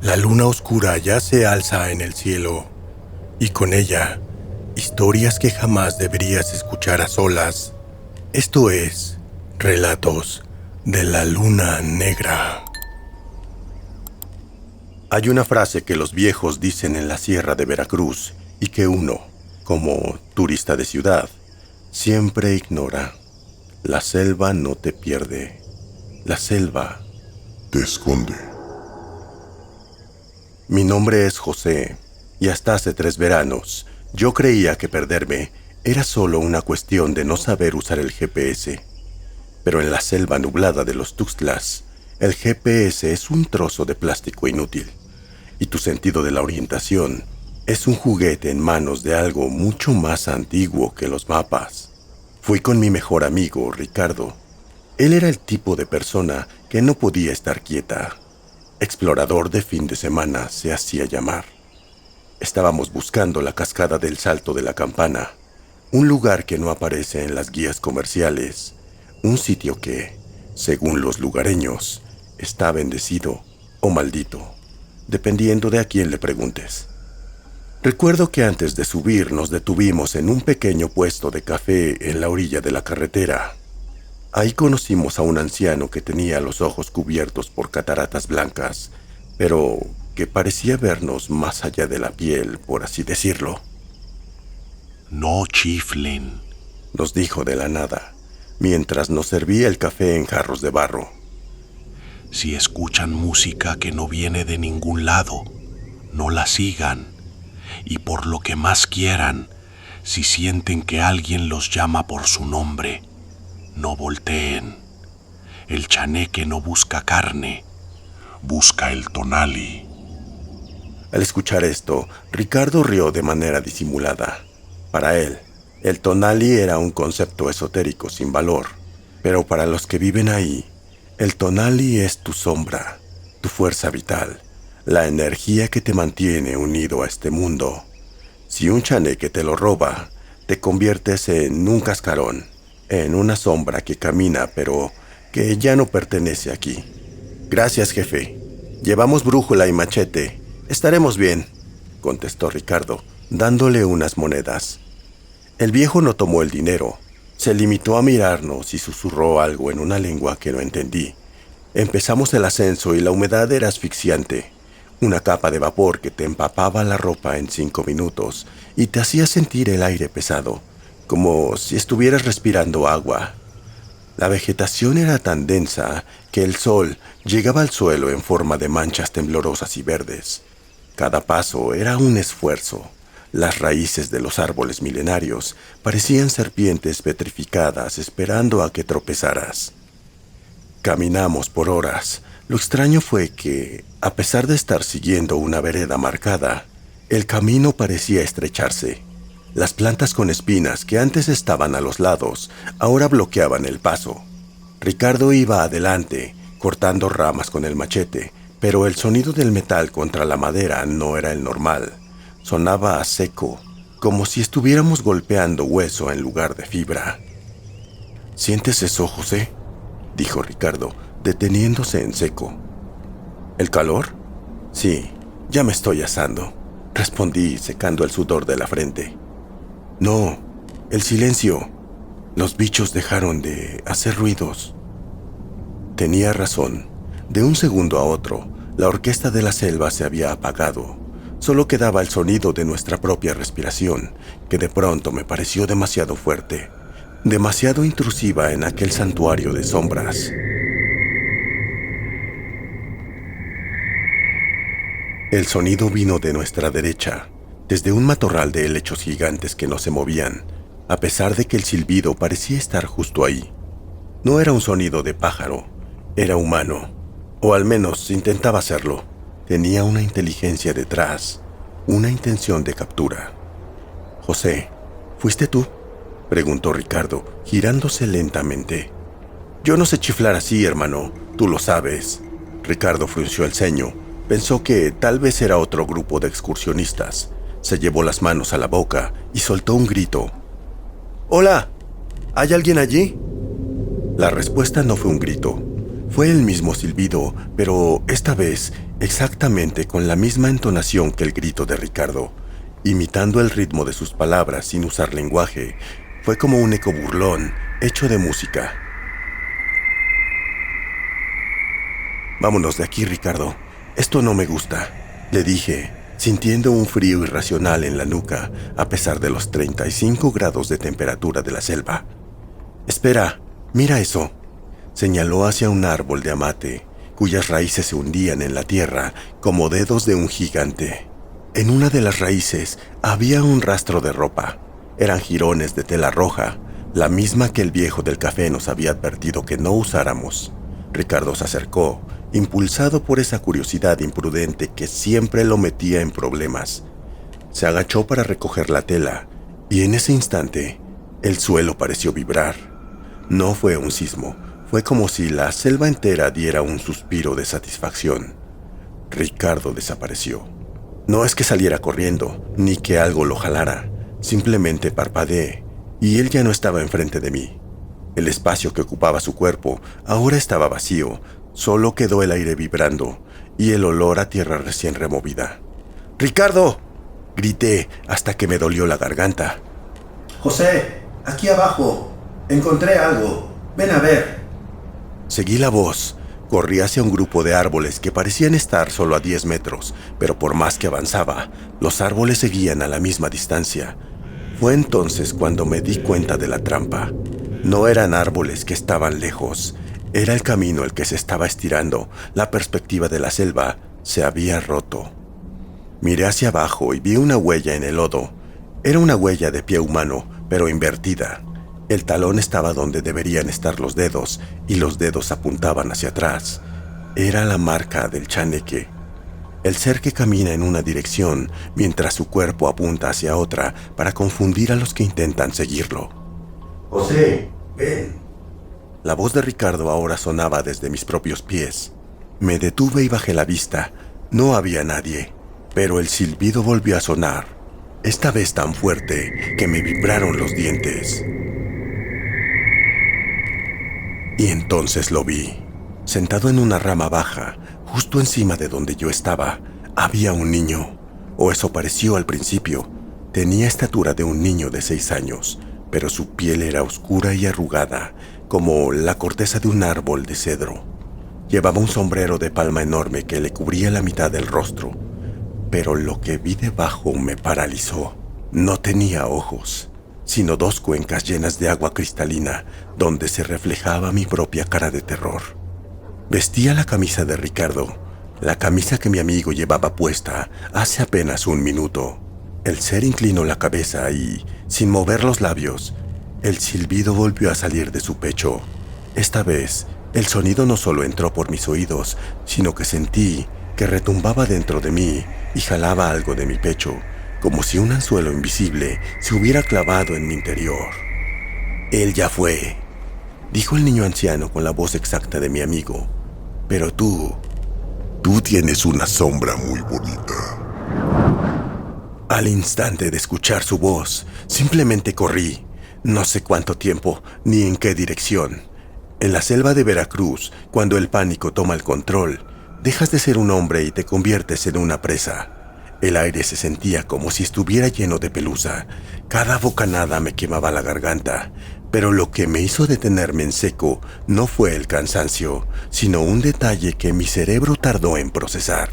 La luna oscura ya se alza en el cielo, y con ella, historias que jamás deberías escuchar a solas. Esto es Relatos de la Luna Negra. Hay una frase que los viejos dicen en la Sierra de Veracruz y que uno, como turista de ciudad, siempre ignora. La selva no te pierde. La selva te esconde. Mi nombre es José, y hasta hace 3 veranos yo creía que perderme era solo una cuestión de no saber usar el GPS. Pero en la selva nublada de los Tuxtlas, el GPS es un trozo de plástico inútil, y tu sentido de la orientación es un juguete en manos de algo mucho más antiguo que los mapas. Fui con mi mejor amigo, Ricardo. Él era el tipo de persona que no podía estar quieta. Explorador de fin de semana se hacía llamar. Estábamos buscando la cascada del Salto de la Campana, un lugar que no aparece en las guías comerciales, un sitio que, según los lugareños, está bendecido o maldito, dependiendo de a quién le preguntes. Recuerdo que antes de subir nos detuvimos en un pequeño puesto de café en la orilla de la carretera. Ahí conocimos a un anciano que tenía los ojos cubiertos por cataratas blancas, pero que parecía vernos más allá de la piel, por así decirlo. No chiflen, nos dijo de la nada, mientras nos servía el café en jarros de barro. Si escuchan música que no viene de ningún lado, no la sigan. Y por lo que más quieran, si sienten que alguien los llama por su nombre, no volteen. El chaneque no busca carne, busca el tonali. Al escuchar esto, Ricardo rió de manera disimulada. Para él, el tonali era un concepto esotérico sin valor, pero para los que viven ahí, el tonali es tu sombra, tu fuerza vital, la energía que te mantiene unido a este mundo. Si un chaneque te lo roba, te conviertes en un cascarón, en una sombra que camina, pero que ya no pertenece aquí. Gracias, jefe. Llevamos brújula y machete. Estaremos bien, contestó Ricardo, dándole unas monedas. El viejo no tomó el dinero. Se limitó a mirarnos y susurró algo en una lengua que no entendí. Empezamos el ascenso y la humedad era asfixiante. Una capa de vapor que te empapaba la ropa en 5 minutos y te hacía sentir el aire pesado, como si estuvieras respirando agua. La vegetación era tan densa que el sol llegaba al suelo en forma de manchas temblorosas y verdes. Cada paso era un esfuerzo. Las raíces de los árboles milenarios parecían serpientes petrificadas esperando a que tropezaras. Caminamos por horas. Lo extraño fue que, a pesar de estar siguiendo una vereda marcada, el camino parecía estrecharse. Las plantas con espinas que antes estaban a los lados, ahora bloqueaban el paso. Ricardo iba adelante, cortando ramas con el machete, pero el sonido del metal contra la madera no era el normal. Sonaba a seco, como si estuviéramos golpeando hueso en lugar de fibra. ¿Sientes eso, José?, dijo Ricardo, deteniéndose en seco. ¿El calor? Sí, ya me estoy asando, respondí, secando el sudor de la frente. No, el silencio. Los bichos dejaron de hacer ruidos. Tenía razón. De un segundo a otro, la orquesta de la selva se había apagado. Solo quedaba el sonido de nuestra propia respiración, que de pronto me pareció demasiado fuerte, demasiado intrusiva en aquel santuario de sombras. El sonido vino de nuestra derecha, desde un matorral de helechos gigantes que no se movían, a pesar de que el silbido parecía estar justo ahí. No era un sonido de pájaro, era humano, o al menos intentaba hacerlo. Tenía una inteligencia detrás, una intención de captura. «José, ¿fuiste tú?», preguntó Ricardo, girándose lentamente. «Yo no sé chiflar así, hermano, tú lo sabes». Ricardo frunció el ceño. Pensó que tal vez era otro grupo de excursionistas. Se llevó las manos a la boca y soltó un grito. «¡Hola! ¿Hay alguien allí?». La respuesta no fue un grito. Fue el mismo silbido, pero esta vez exactamente con la misma entonación que el grito de Ricardo, imitando el ritmo de sus palabras sin usar lenguaje. Fue como un eco burlón, hecho de música. «Vámonos de aquí, Ricardo. Esto no me gusta», le dije, sintiendo un frío irracional en la nuca a pesar de los 35 grados de temperatura de la selva. «Espera, mira eso», señaló hacia un árbol de amate, cuyas raíces se hundían en la tierra como dedos de un gigante. En una de las raíces había un rastro de ropa. Eran jirones de tela roja, la misma que el viejo del café nos había advertido que no usáramos. Ricardo se acercó, impulsado por esa curiosidad imprudente que siempre lo metía en problemas. Se agachó para recoger la tela, y en ese instante, el suelo pareció vibrar. No fue un sismo, fue como si la selva entera diera un suspiro de satisfacción. Ricardo desapareció. No es que saliera corriendo, ni que algo lo jalara. Simplemente parpadeé, y él ya no estaba enfrente de mí. El espacio que ocupaba su cuerpo ahora estaba vacío, solo quedó el aire vibrando y el olor a tierra recién removida. ¡Ricardo!, grité hasta que me dolió la garganta. «José, aquí abajo. Encontré algo. Ven a ver». Seguí la voz. Corrí hacia un grupo de árboles que parecían estar solo a 10 metros, pero por más que avanzaba, los árboles seguían a la misma distancia. Fue entonces cuando me di cuenta de la trampa. No eran árboles que estaban lejos. Era el camino el que se estaba estirando. La perspectiva de la selva se había roto. Miré hacia abajo y vi una huella en el lodo. Era una huella de pie humano, pero invertida. El talón estaba donde deberían estar los dedos, y los dedos apuntaban hacia atrás. Era la marca del chaneque. El ser que camina en una dirección, mientras su cuerpo apunta hacia otra para confundir a los que intentan seguirlo. «José, ven». La voz de Ricardo ahora sonaba desde mis propios pies. Me detuve y bajé la vista. No había nadie, pero el silbido volvió a sonar, esta vez tan fuerte que me vibraron los dientes. Y entonces lo vi. Sentado en una rama baja, justo encima de donde yo estaba, había un niño, o eso pareció al principio. Tenía estatura de un niño de 6 años, pero su piel era oscura y arrugada, como la corteza de un árbol de cedro. Llevaba un sombrero de palma enorme que le cubría la mitad del rostro, pero lo que vi debajo me paralizó. No tenía ojos, sino 2 cuencas llenas de agua cristalina, donde se reflejaba mi propia cara de terror. Vestía la camisa de Ricardo, la camisa que mi amigo llevaba puesta hace apenas un minuto. El ser inclinó la cabeza y, sin mover los labios, el silbido volvió a salir de su pecho. Esta vez, el sonido no solo entró por mis oídos, sino que sentí que retumbaba dentro de mí y jalaba algo de mi pecho, como si un anzuelo invisible se hubiera clavado en mi interior. «Él ya fue», dijo el niño anciano con la voz exacta de mi amigo. «Pero tú tienes una sombra muy bonita». Al instante de escuchar su voz, simplemente corrí. No sé cuánto tiempo, ni en qué dirección. En la selva de Veracruz, cuando el pánico toma el control, dejas de ser un hombre y te conviertes en una presa. El aire se sentía como si estuviera lleno de pelusa. Cada bocanada me quemaba la garganta, pero lo que me hizo detenerme en seco no fue el cansancio, sino un detalle que mi cerebro tardó en procesar.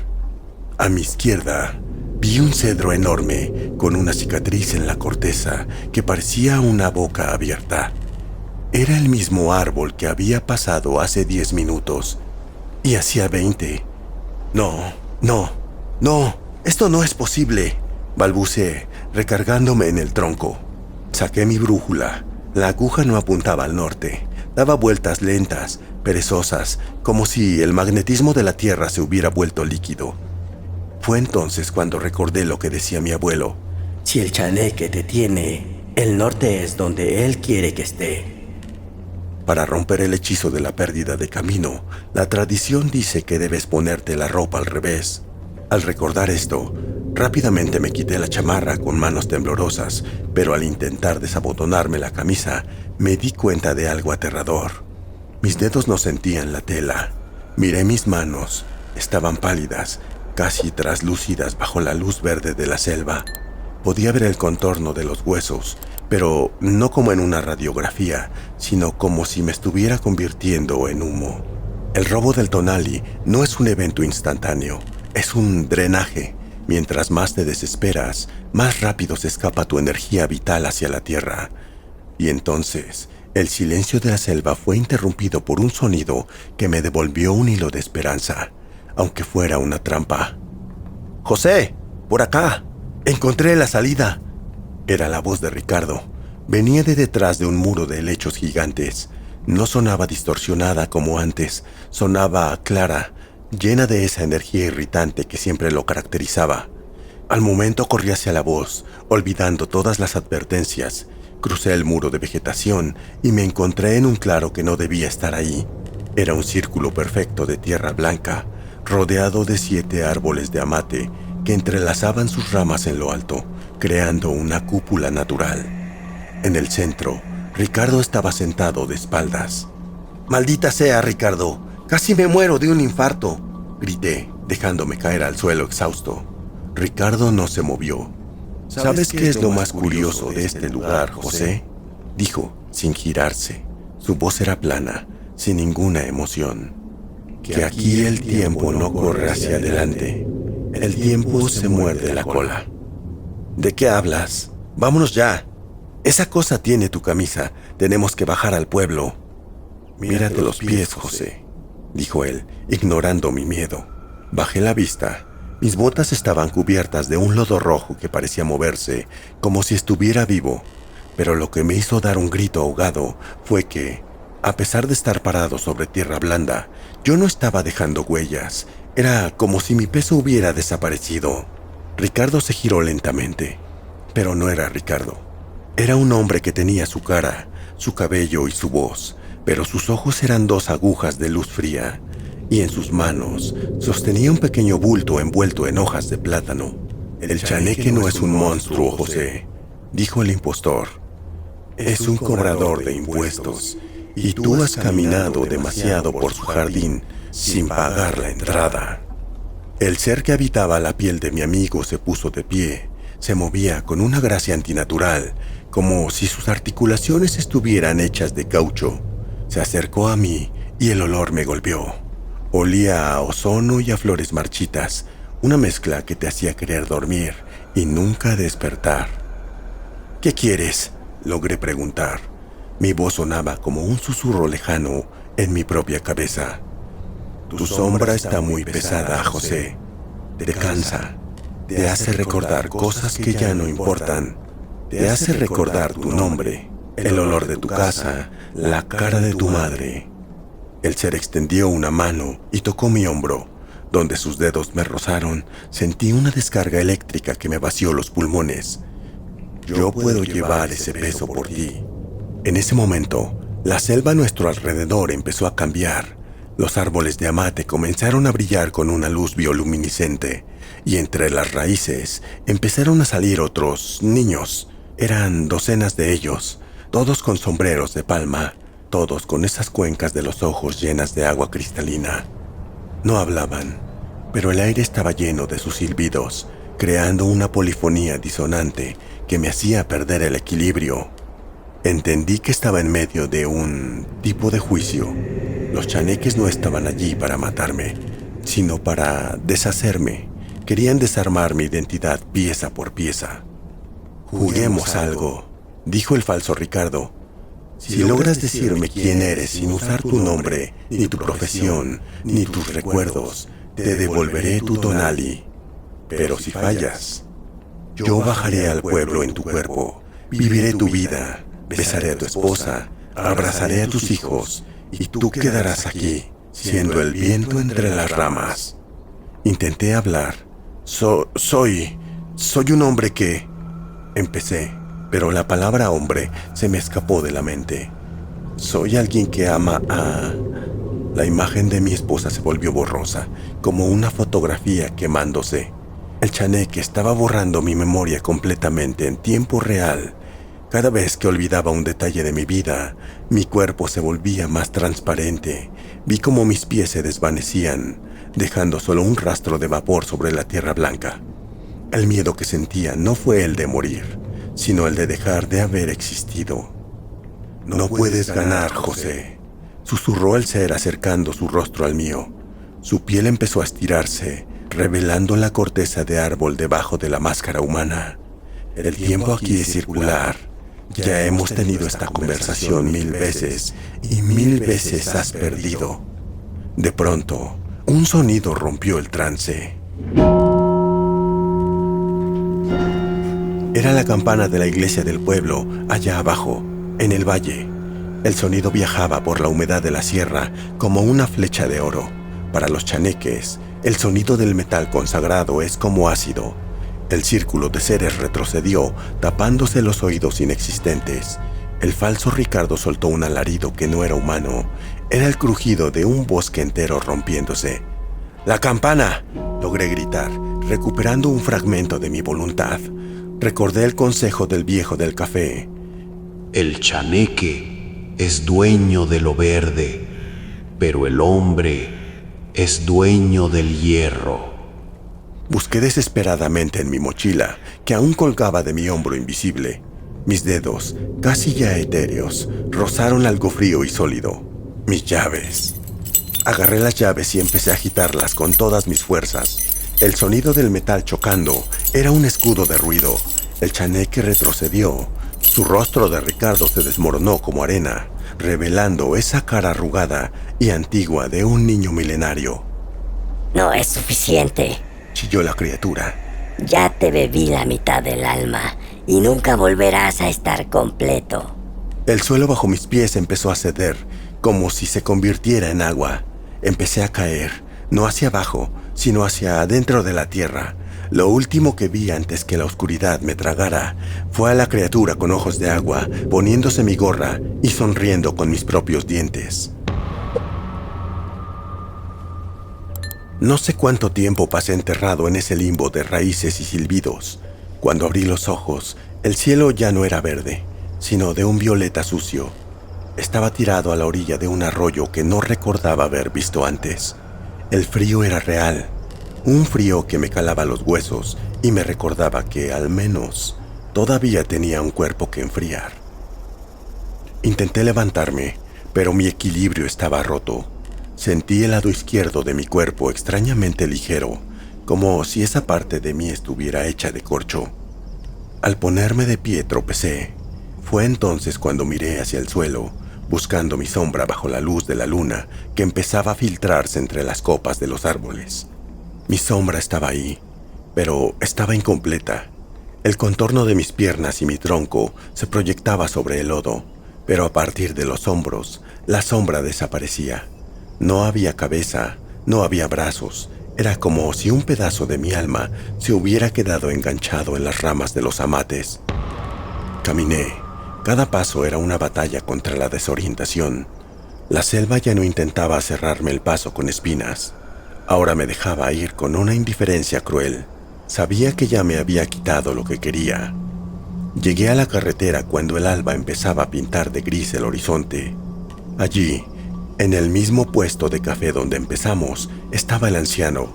A mi izquierda, vi un cedro enorme con una cicatriz en la corteza que parecía una boca abierta. Era el mismo árbol que había pasado hace 10 minutos y hacía 20. No, esto no es posible, balbuceé, recargándome en el tronco. Saqué mi brújula. La aguja no apuntaba al norte, daba vueltas lentas, perezosas, como si el magnetismo de la tierra se hubiera vuelto líquido. Fue entonces cuando recordé lo que decía mi abuelo. «Si el chaneque te tiene, el norte es donde él quiere que esté». Para romper el hechizo de la pérdida de camino, la tradición dice que debes ponerte la ropa al revés. Al recordar esto, rápidamente me quité la chamarra con manos temblorosas, pero al intentar desabotonarme la camisa, me di cuenta de algo aterrador. Mis dedos no sentían la tela. Miré mis manos. Estaban pálidas, casi traslúcidas bajo la luz verde de la selva. Podía ver el contorno de los huesos, pero no como en una radiografía, sino como si me estuviera convirtiendo en humo. El robo del tonali no es un evento instantáneo, es un drenaje. Mientras más te desesperas, más rápido se escapa tu energía vital hacia la tierra. Y entonces, el silencio de la selva fue interrumpido por un sonido que me devolvió un hilo de esperanza, aunque fuera una trampa. «¡José! ¡Por acá! ¡Encontré la salida!» Era la voz de Ricardo. Venía de detrás de un muro de helechos gigantes. No sonaba distorsionada como antes, sonaba clara, llena de esa energía irritante que siempre lo caracterizaba. Al momento corrí hacia la voz, olvidando todas las advertencias. Crucé el muro de vegetación y me encontré en un claro que no debía estar ahí. Era un círculo perfecto de tierra blanca, rodeado de 7 árboles de amate que entrelazaban sus ramas en lo alto, creando una cúpula natural. En el centro, Ricardo estaba sentado de espaldas. «¡Maldita sea, Ricardo! ¡Casi me muero de un infarto!», grité, dejándome caer al suelo exhausto. Ricardo no se movió. «¿Sabes qué es lo más curioso de este lugar, José?», dijo, sin girarse. Su voz era plana, sin ninguna emoción. «Que aquí el tiempo no corre hacia adelante. El tiempo se muerde la cola». «¿De qué hablas? Vámonos ya. Esa cosa tiene tu camisa. Tenemos que bajar al pueblo». «Mírate los pies, José», dijo él, ignorando mi miedo. Bajé la vista. Mis botas estaban cubiertas de un lodo rojo que parecía moverse, como si estuviera vivo. Pero lo que me hizo dar un grito ahogado fue que, a pesar de estar parado sobre tierra blanda, yo no estaba dejando huellas. Era como si mi peso hubiera desaparecido. Ricardo se giró lentamente, pero no era Ricardo. Era un hombre que tenía su cara, su cabello y su voz, pero sus ojos eran 2 agujas de luz fría, y en sus manos sostenía un pequeño bulto envuelto en hojas de plátano. «El chaneque no es un monstruo, José», dijo el impostor. «Es un cobrador de impuestos, y tú has caminado demasiado por su jardín sin pagar la entrada». El ser que habitaba la piel de mi amigo se puso de pie. Se movía con una gracia antinatural, como si sus articulaciones estuvieran hechas de caucho. Se acercó a mí y el olor me golpeó. Olía a ozono y a flores marchitas, una mezcla que te hacía querer dormir y nunca despertar. «¿Qué quieres?», logré preguntar. Mi voz sonaba como un susurro lejano en mi propia cabeza. «Tu sombra está muy pesada, José. Te cansa. Te hace recordar cosas que ya no importan. Te hace recordar tu nombre, el olor de tu casa, la cara de tu madre». El ser extendió una mano y tocó mi hombro. Donde sus dedos me rozaron, sentí una descarga eléctrica que me vació los pulmones. «Yo puedo llevar ese peso por ti». En ese momento, la selva a nuestro alrededor empezó a cambiar. Los árboles de amate comenzaron a brillar con una luz bioluminiscente, y entre las raíces empezaron a salir otros niños. Eran docenas de ellos, todos con sombreros de palma, todos con esas cuencas de los ojos llenas de agua cristalina. No hablaban, pero el aire estaba lleno de sus silbidos, creando una polifonía disonante que me hacía perder el equilibrio. Entendí que estaba en medio de un tipo de juicio. Los chaneques no estaban allí para matarme, sino para deshacerme. Querían desarmar mi identidad pieza por pieza. «Juguemos algo», dijo el falso Ricardo. «Si logras decirme quién eres sin usar tu nombre, ni tu profesión, ni tus recuerdos, te devolveré tu tonali. Pero si fallas, yo bajaré al pueblo en tu cuerpo, viviré tu vida, besaré a tu esposa, abrazaré a tus hijos, y tú quedarás aquí, siendo el viento entre las ramas». Intenté hablar. Soy un hombre que... Empecé, pero la palabra hombre se me escapó de la mente. «Soy alguien que ama a...». La imagen de mi esposa se volvió borrosa, como una fotografía quemándose. El chaneque estaba borrando mi memoria completamente en tiempo real. Cada vez que olvidaba un detalle de mi vida, mi cuerpo se volvía más transparente. Vi cómo mis pies se desvanecían, dejando solo un rastro de vapor sobre la tierra blanca. El miedo que sentía no fue el de morir, sino el de dejar de haber existido. «No puedes ganar, José», susurró el ser acercando su rostro al mío. Su piel empezó a estirarse, revelando la corteza de árbol debajo de la máscara humana. «El tiempo aquí es circular. Ya hemos tenido esta conversación 1000 veces y 1000 veces has perdido». De pronto, un sonido rompió el trance. Era la campana de la iglesia del pueblo, allá abajo, en el valle. El sonido viajaba por la humedad de la sierra como una flecha de oro. Para los chaneques, el sonido del metal consagrado es como ácido. El círculo de seres retrocedió, tapándose los oídos inexistentes. El falso Ricardo soltó un alarido que no era humano. Era el crujido de un bosque entero rompiéndose. ¡La campana!, logré gritar, recuperando un fragmento de mi voluntad. Recordé el consejo del viejo del café. El chaneque es dueño de lo verde, pero el hombre es dueño del hierro. Busqué desesperadamente en mi mochila, que aún colgaba de mi hombro invisible. Mis dedos, casi ya etéreos, rozaron algo frío y sólido. Mis llaves. Agarré las llaves y empecé a agitarlas con todas mis fuerzas. El sonido del metal chocando era un escudo de ruido. El chaneque retrocedió. Su rostro de Ricardo se desmoronó como arena, revelando esa cara arrugada y antigua de un niño milenario. No es suficiente, chilló la criatura. Ya te bebí la mitad del alma y nunca volverás a estar completo. El suelo bajo mis pies empezó a ceder, como si se convirtiera en agua. Empecé a caer, no hacia abajo, sino hacia adentro de la tierra. Lo último que vi antes que la oscuridad me tragara fue a la criatura con ojos de agua, poniéndose mi gorra y sonriendo con mis propios dientes. No sé cuánto tiempo pasé enterrado en ese limbo de raíces y silbidos. Cuando abrí los ojos, el cielo ya no era verde, sino de un violeta sucio. Estaba tirado a la orilla de un arroyo que no recordaba haber visto antes. El frío era real, un frío que me calaba los huesos y me recordaba que, al menos, todavía tenía un cuerpo que enfriar. Intenté levantarme, pero mi equilibrio estaba roto. Sentí el lado izquierdo de mi cuerpo extrañamente ligero, como si esa parte de mí estuviera hecha de corcho. Al ponerme de pie tropecé. Fue entonces cuando miré hacia el suelo, buscando mi sombra bajo la luz de la luna que empezaba a filtrarse entre las copas de los árboles. Mi sombra estaba ahí, pero estaba incompleta. El contorno de mis piernas y mi tronco se proyectaba sobre el lodo, pero a partir de los hombros, la sombra desaparecía. No había cabeza, no había brazos. Era como si un pedazo de mi alma se hubiera quedado enganchado en las ramas de los amates. Caminé. Cada paso era una batalla contra la desorientación. La selva ya no intentaba cerrarme el paso con espinas. Ahora me dejaba ir con una indiferencia cruel. Sabía que ya me había quitado lo que quería. Llegué a la carretera cuando el alba empezaba a pintar de gris el horizonte. Allí, en el mismo puesto de café donde empezamos, estaba el anciano.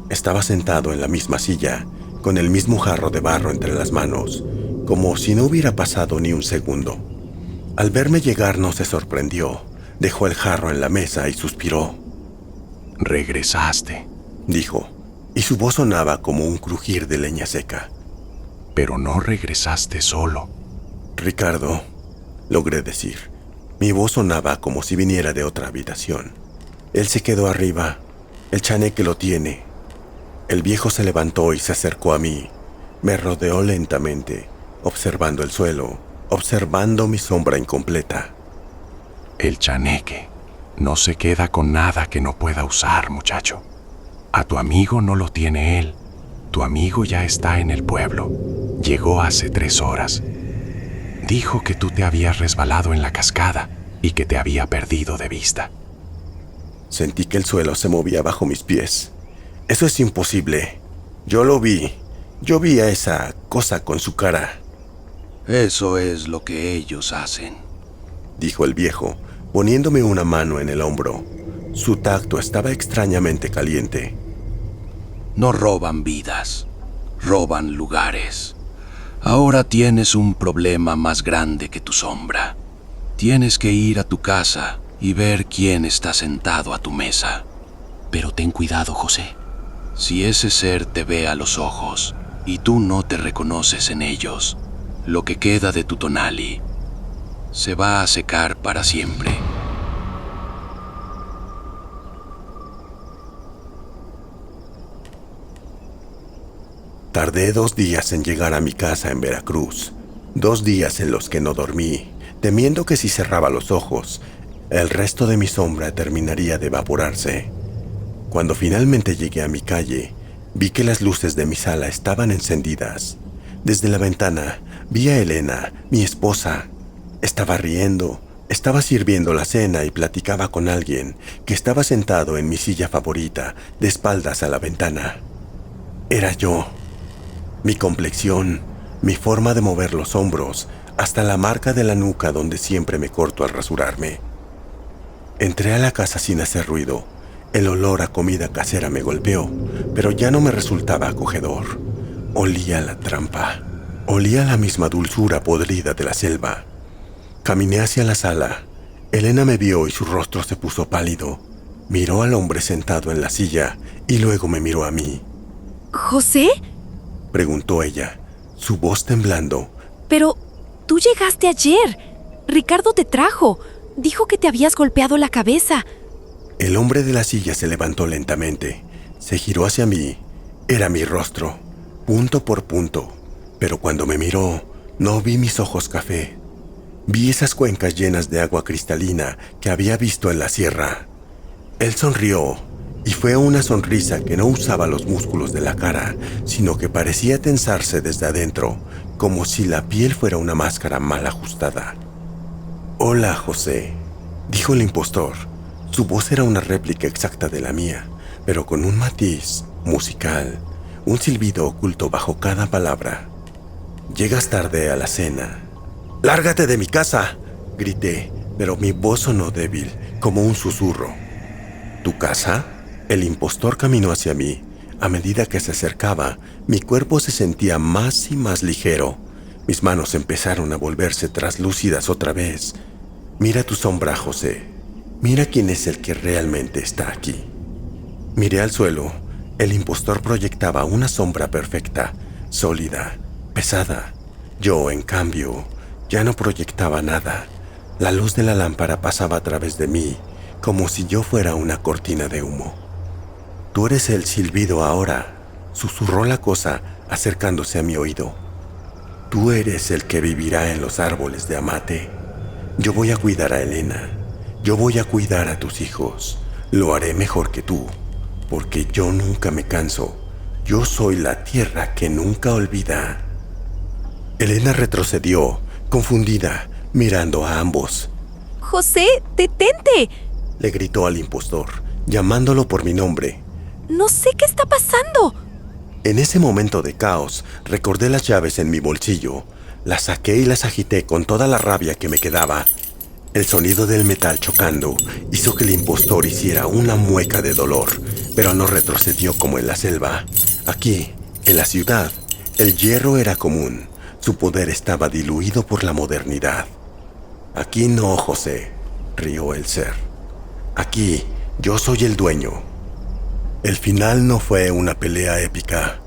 Estaba sentado en la misma silla, con el mismo jarro de barro entre las manos, como si no hubiera pasado ni un segundo. Al verme llegar no se sorprendió. Dejó el jarro en la mesa y suspiró. «Regresaste», dijo, y su voz sonaba como un crujir de leña seca. «Pero no regresaste solo». «Ricardo», logré decir. Mi voz sonaba como si viniera de otra habitación. Él se quedó arriba. El chaneque lo tiene. El viejo se levantó y se acercó a mí. Me rodeó lentamente, observando el suelo, observando mi sombra incompleta. «El chaneque no se queda con nada que no pueda usar, muchacho. A tu amigo no lo tiene él. Tu amigo ya está en el pueblo. Llegó hace 3 horas. Dijo que tú te habías resbalado en la cascada y que te había perdido de vista». Sentí que el suelo se movía bajo mis pies. «Eso es imposible. Yo lo vi. Yo vi a esa cosa con su cara». Eso es lo que ellos hacen, dijo el viejo, poniéndome una mano en el hombro. Su tacto estaba extrañamente caliente. No roban vidas, roban lugares. Ahora tienes un problema más grande que tu sombra. Tienes que ir a tu casa y ver quién está sentado a tu mesa. Pero ten cuidado, José. Si ese ser te ve a los ojos y tú no te reconoces en ellos, lo que queda de tu tonali se va a secar para siempre. Tardé 2 días en llegar a mi casa en Veracruz. 2 días en los que no dormí, temiendo que si cerraba los ojos, el resto de mi sombra terminaría de evaporarse. Cuando finalmente llegué a mi calle, vi que las luces de mi sala estaban encendidas. Desde la ventana vi a Elena, mi esposa. Estaba riendo, estaba sirviendo la cena y platicaba con alguien que estaba sentado en mi silla favorita, de espaldas a la ventana. Era yo. Mi complexión, mi forma de mover los hombros, hasta la marca de la nuca donde siempre me corto al rasurarme. Entré a la casa sin hacer ruido. El olor a comida casera me golpeó, pero ya no me resultaba acogedor. Olía la trampa. Olía la misma dulzura podrida de la selva. Caminé hacia la sala. Elena me vio y su rostro se puso pálido. Miró al hombre sentado en la silla y luego me miró a mí. ¿José? Preguntó ella, su voz temblando. Pero tú llegaste ayer. Ricardo te trajo. Dijo que te habías golpeado la cabeza. El hombre de la silla se levantó lentamente. Se giró hacia mí. Era mi rostro, punto por punto. Pero cuando me miró, no vi mis ojos café. Vi esas cuencas llenas de agua cristalina que había visto en la sierra. Él sonrió, y fue una sonrisa que no usaba los músculos de la cara, sino que parecía tensarse desde adentro, como si la piel fuera una máscara mal ajustada. «Hola, José», dijo el impostor. Su voz era una réplica exacta de la mía, pero con un matiz musical, un silbido oculto bajo cada palabra. «Llegas tarde a la cena». «¡Lárgate de mi casa!», grité, pero mi voz sonó débil, como un susurro. «¿Tu casa?». El impostor caminó hacia mí. A medida que se acercaba, mi cuerpo se sentía más y más ligero. Mis manos empezaron a volverse traslúcidas otra vez. «Mira tu sombra, José. Mira quién es el que realmente está aquí». Miré al suelo. El impostor proyectaba una sombra perfecta, sólida, pesada. Yo, en cambio, ya no proyectaba nada. La luz de la lámpara pasaba a través de mí, como si yo fuera una cortina de humo. «Tú eres el silbido ahora», susurró la cosa, acercándose a mi oído. «Tú eres el que vivirá en los árboles de Amate. Yo voy a cuidar a Elena. Yo voy a cuidar a tus hijos. Lo haré mejor que tú, porque yo nunca me canso. Yo soy la tierra que nunca olvida». Elena retrocedió, confundida, mirando a ambos. «José, detente», le gritó al impostor, llamándolo por mi nombre. «No sé qué está pasando». En ese momento de caos, recordé las llaves en mi bolsillo. Las saqué y las agité con toda la rabia que me quedaba. El sonido del metal chocando hizo que el impostor hiciera una mueca de dolor, pero no retrocedió como en la selva. Aquí, en la ciudad, el hierro era común. Su poder estaba diluido por la modernidad. «Aquí no, José», rió el ser. «Aquí, yo soy el dueño». El final no fue una pelea épica,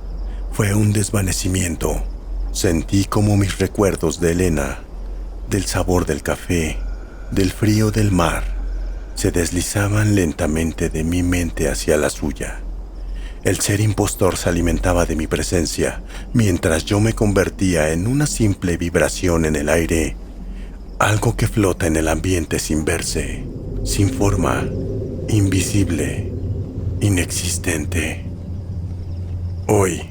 fue un desvanecimiento. Sentí como mis recuerdos de Elena, del sabor del café, del frío del mar, se deslizaban lentamente de mi mente hacia la suya. El ser impostor se alimentaba de mi presencia, mientras yo me convertía en una simple vibración en el aire, algo que flota en el ambiente sin verse, sin forma, invisible, inexistente. Hoy,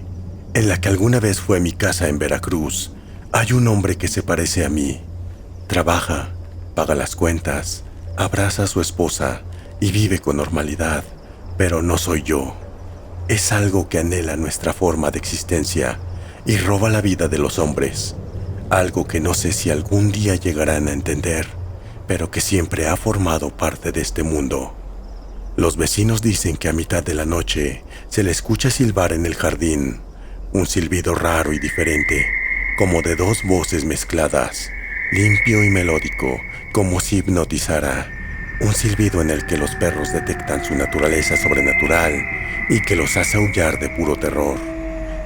en la que alguna vez fue mi casa en Veracruz, hay un hombre que se parece a mí. Trabaja, paga las cuentas, abraza a su esposa y vive con normalidad, pero no soy yo. Es algo que anhela nuestra forma de existencia y roba la vida de los hombres. algo que no sé si algún día llegarán a entender, pero que siempre ha formado parte de este mundo. Los vecinos dicen que a mitad de la noche se le escucha silbar en el jardín, un silbido raro y diferente, como de dos voces mezcladas, limpio y melódico, como si hipnotizara. Un silbido en el que los perros detectan su naturaleza sobrenatural y que los hace aullar de puro terror,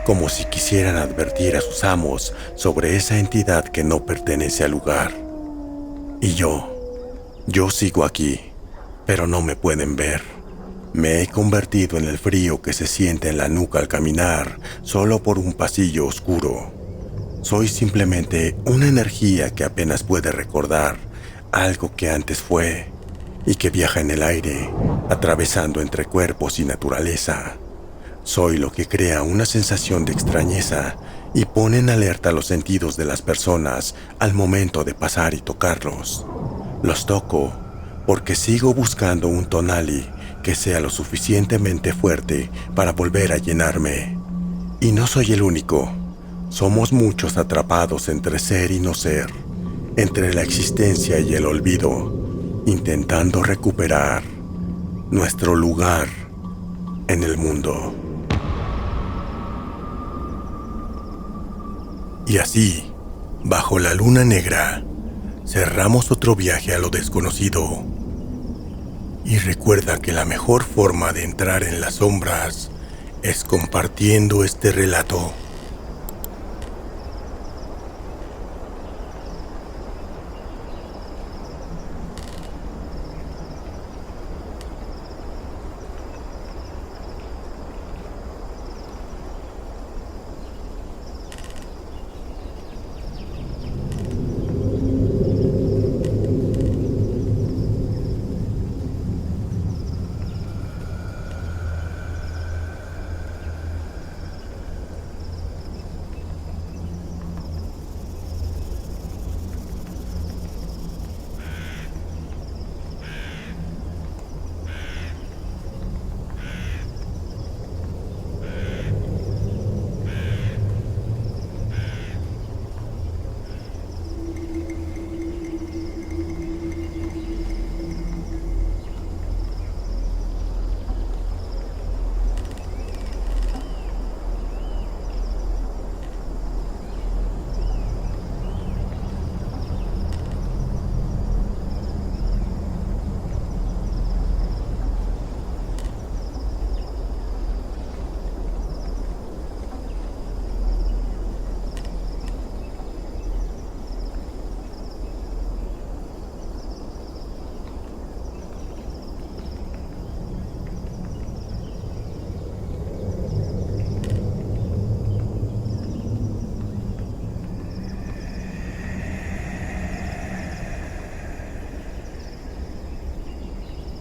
como si quisieran advertir a sus amos sobre esa entidad que no pertenece al lugar. Y yo sigo aquí, pero no me pueden ver. Me he convertido en el frío que se siente en la nuca al caminar solo por un pasillo oscuro. Soy simplemente una energía que apenas puede recordar algo que antes fue y que viaja en el aire, atravesando entre cuerpos y naturaleza. Soy lo que crea una sensación de extrañeza y pone en alerta los sentidos de las personas al momento de pasar y tocarlos. Los toco porque sigo buscando un tonali que sea lo suficientemente fuerte para volver a llenarme. Y no soy el único. Somos muchos atrapados entre ser y no ser, entre la existencia y el olvido, intentando recuperar nuestro lugar en el mundo. Y así, bajo la luna negra, cerramos otro viaje a lo desconocido. Y recuerda que la mejor forma de entrar en las sombras es compartiendo este relato.